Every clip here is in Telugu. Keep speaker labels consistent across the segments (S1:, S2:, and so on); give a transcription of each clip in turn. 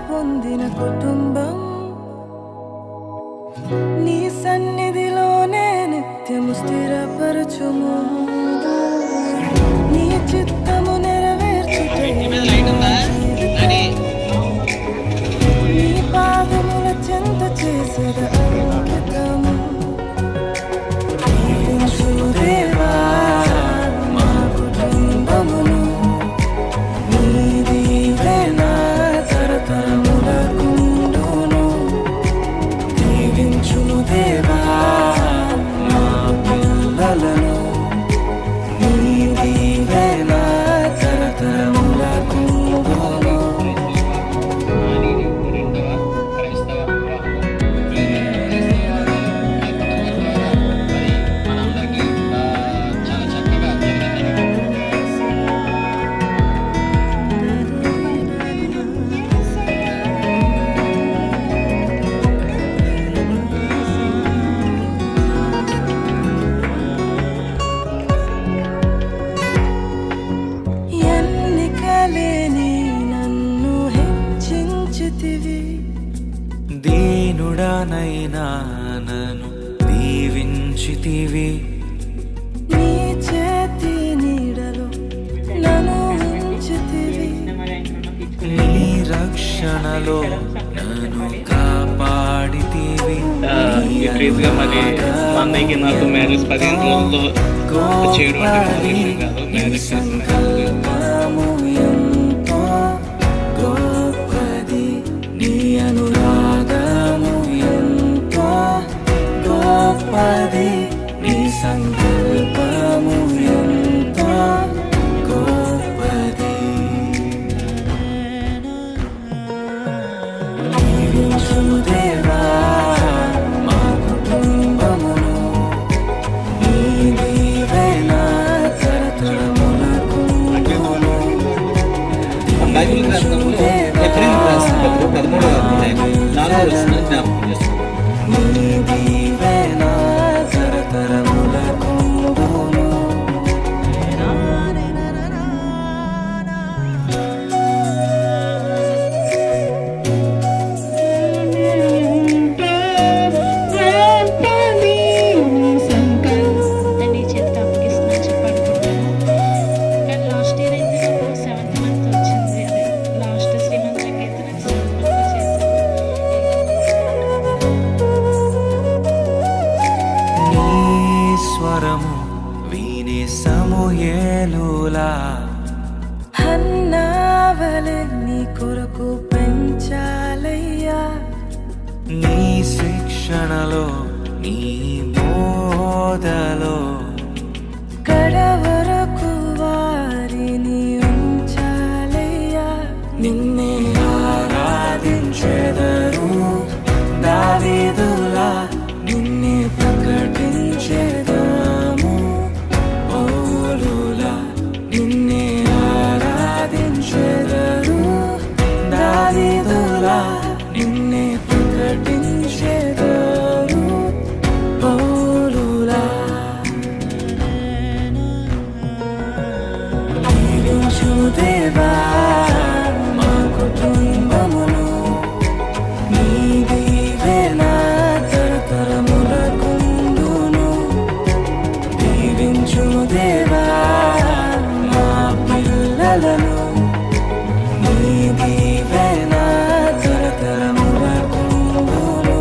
S1: పొందిన కుటుంబం నీ సన్నిధిలోనే నిత్యము స్థిరపరచుము. నీ చిత్తము నెరవేర్చుటే నీ పాదముల చెంత చేసెద అంకితము. దీవించుము దేవా మా కుటుంబమును, నీ దీవెన తరతరములకుండును. దీవించుము దేవా మా పిల్లలను, నీ దీవెన తరతరములకుండును.
S2: దీనుడనైనా నన్ను దీవించితివి,
S1: నీ చేతి నీడలో నన్ను ఉంచితివి.
S2: నీ రక్షణలో నన్ను కాపాడితివి.
S3: మరి మా అన్నయ్యకి నాకు మ్యారేజ్ 15 రోజుల్లో చేయడం అంటే కాదు. మ్యారేజ్
S1: సంకల్పము ఎంతో గొప్పది, నీ అనురాగము ఎంతో గొప్పది, నీ సంకల్పము ఎంతో గొప్పది. దీవించుము దేవా మా కుటుంబమును, నీ దీవెన తరతరములకుండును. దీవించుము దేవా నీ దీవెన తరతరములకుండును.
S4: నీ చేత అప్పగిస్తున్నాను చెప్పి అనుకుంటాను. కానీ లాస్ట్ ఇయర్ అయితే నాకు 7th month వచ్చింది. అదే లాస్ట్ 3 months అయితే నాకు 7th month చేశాను.
S2: నీ స్వరము విని సమూయేలులా
S1: హన్నావలె నీ కొరకు పెంచాలయ్యా.
S2: నీ శిక్షణలో నీ బోధలో
S1: కడవరకు వారిని ఉంచాలయ్యా. నిన్నే ఆరాధించెదరు దావీదులా, నిన్నే ప్రకటించెదము పౌలులా. నిన్నే ఆరాధించెదరు దావీదులా, నిన్నే ప్రకటించెదరు పౌలులా. దీవించుము దేవా మా కుటుంబమును, నీ దీవెన తరతరములకుండును. దీవించుము దేవా మా పిల్లలను, నీ దీవెన తరతరములకుండును.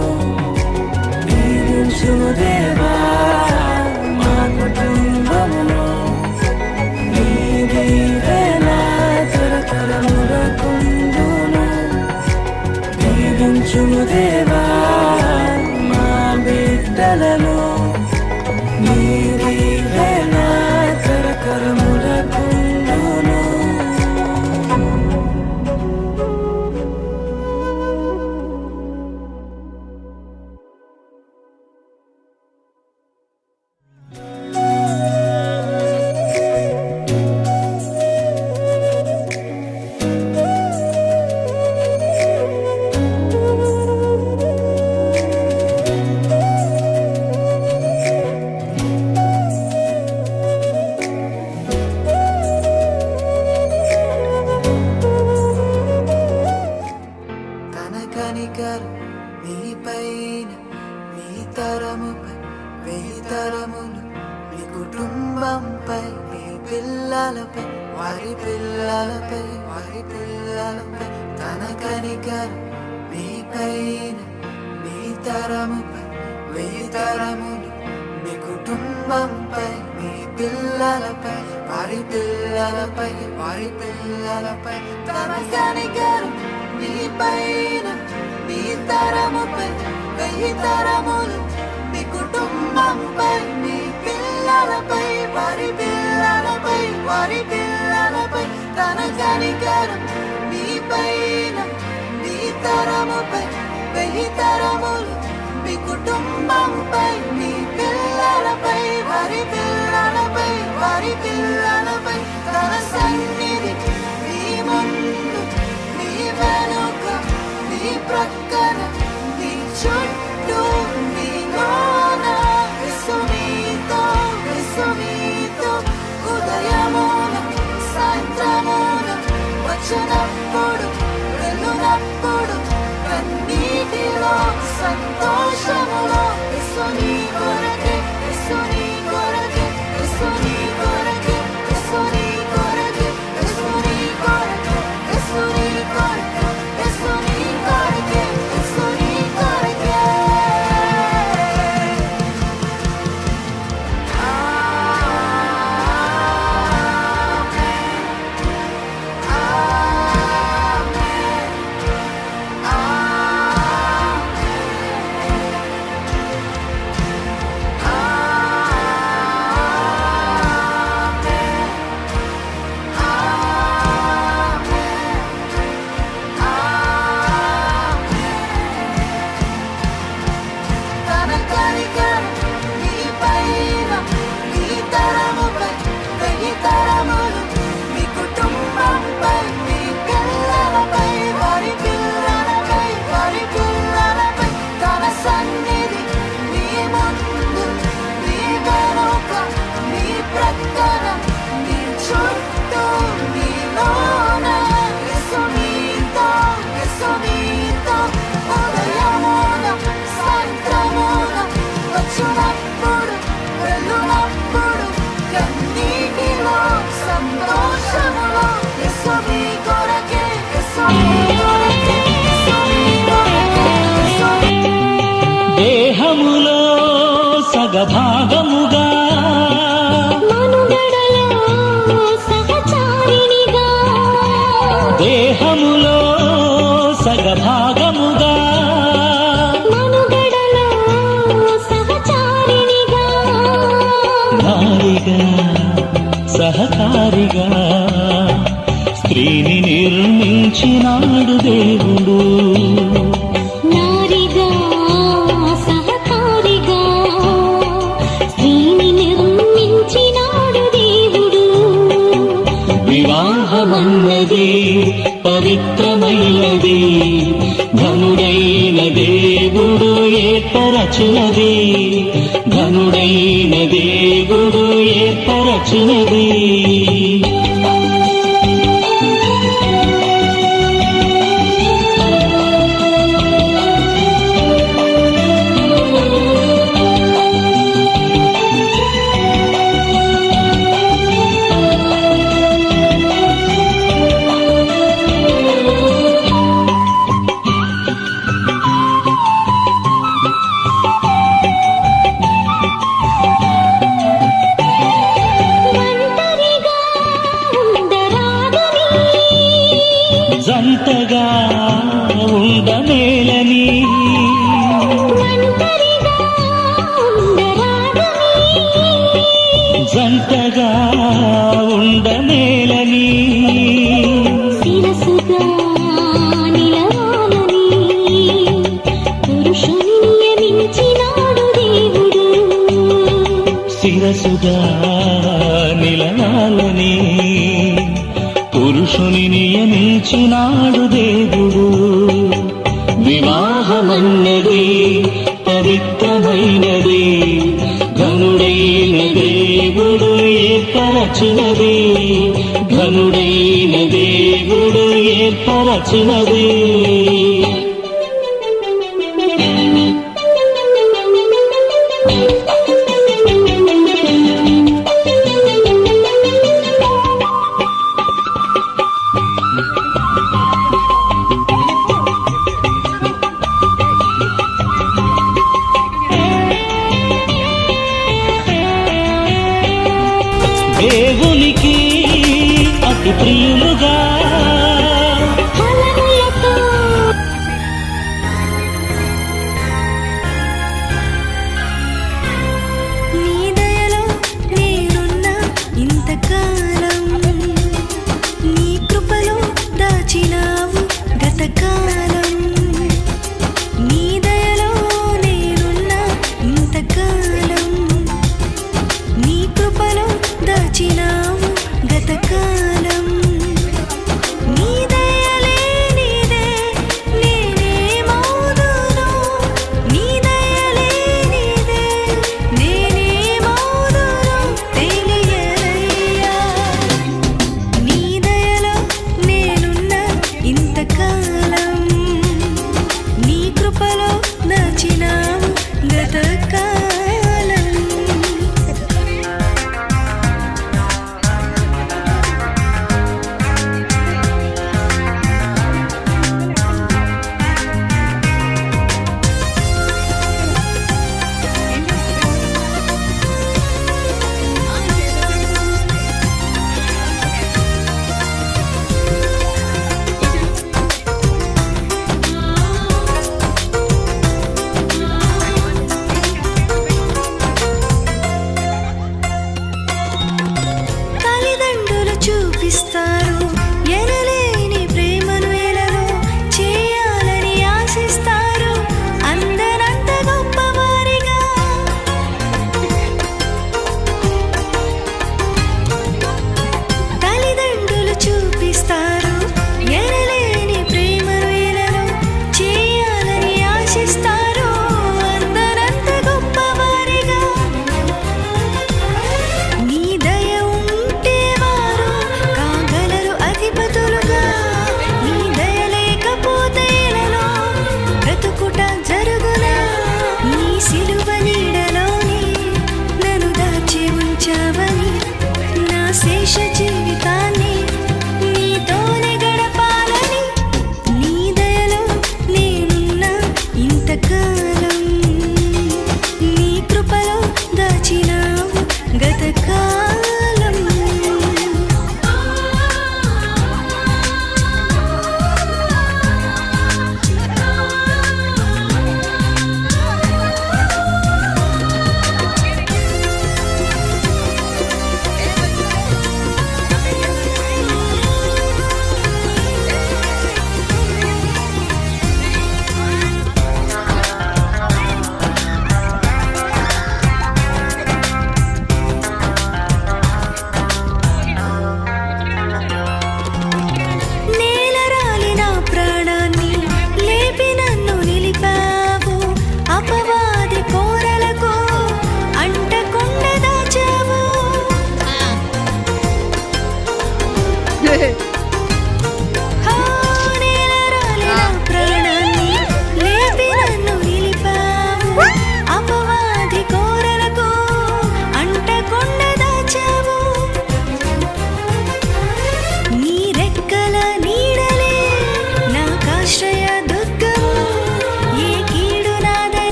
S1: దీవించుము దేవా మా కుటుంబమును, నీ దీవెన దేవా మా బిడ్డలను నీ దీవెన కరకరములకుండును.
S5: తన కనికరం నీపైన నీ తరముపై వెయ్యి తరములు నీ కుటుంబంపై నీ పిల్లలపై వారి పిల్లలపై వారి పిల్లలపై తన కనికరం నీపైన నీ తరముపై వెయ్యి తరములు నీ కుటుంబంపై నీ పిల్లలపై వారి పిల్లలపై వారి పిల్లలపై తన కనికరం నీ పైన నీ తరముపై వెయ్యి తరములు నీ కుటుంబంపై నీ పిల్లలపై వారి పిల్లలపై వారి పిల్లలపై తన కనికరం నీ పైన నీ తరముపై వెయ్యి తరములు నీ కుటుంబంపై నీ పిల్లలపై వారి పిల్లలపై వారి పిల్లలపై తన సన్నిధి నీ ముందు నీ వెనుక నీ ప్రక్కన నీ చుట్టూ నీ లోన యేసు నీతో ఉదయమున సాయంత్రమున వచ్చినప్పుడు వెళ్ళునప్పుడు కన్నీటిలో సంతోషములో యేసు నీ కొరకే యేసు నీ కొరకే యేసు నీ కొరకే యేసు నీ కొరకే యేసు నీ కొరకే యేసు నీ కొరకే యేసు నీ కొరకే యేసు నీ కొరకే తన కనికరం నీ పైన నీ తరముపై వెయ్యి తరములు నీ కుటుంబంపై నీ పిల్లలపై వారి పిల్లలపై వారి పిల్లలపై తన సన్నిధి నీ ముందు నీ వెనుక నీ ప్రక్కన నీ చుట్టూ నీ లోన యేసు నీతో ఉదయమున సాయంత్రమున వచ్చినప్పుడు వెళ్ళునప్పుడు కన్నీటిలో సంతోషములో యేసు నీ కొరకే యేసు నీ కొరకే యేసు నీ కొరకే యేసు నీ
S6: దేహములో సగభాగముగా దేహములో సగభాగముగా నారిగా సహకారిగా స్త్రీని నిర్మించినాడు దేవుడు.
S7: నారిగా సహకారిగా స్త్రీని నిర్మించినాడు దేవుడు.
S6: వివాహమన్నది పవిత్రమైనది, ఘనుడైన దేవుడు ఏర్పరచునది, ఘనుడైన దేవుడు ఏర్పరచునది. జంటగా ఉండమేలని మేలని
S7: శిరసుగా నిలవాలని పురుషుని నియమించినాడు దేవుడు.
S6: శిరసుగా నిలవాలని పురుషుని నియమించినాడు దేవుడు. వివాహమన్నది పవిత్రమైనది, ఘనుడైన దేవుడు ఏర్పరచినది, ఘనుడైన దేవుడు ఏర్పరచినది. దేవునికి అతి ప్రియులుగా
S7: ఫలములతో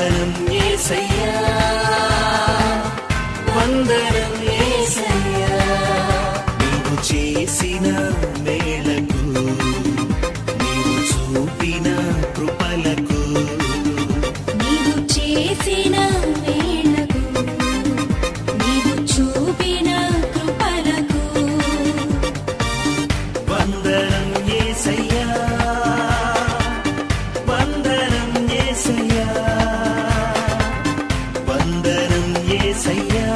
S1: వందనం యేసయ్యా వందనం యేసయ్యా నీవు చేసిన మేలకు నీవు చూపిన కృపలకు
S7: నీవు చేసిన వేళకు నీవు చూపిన కృపలకు
S1: వందనం యేసయ్యా వందనం యేసయ్యా వందనం యేసయ్యా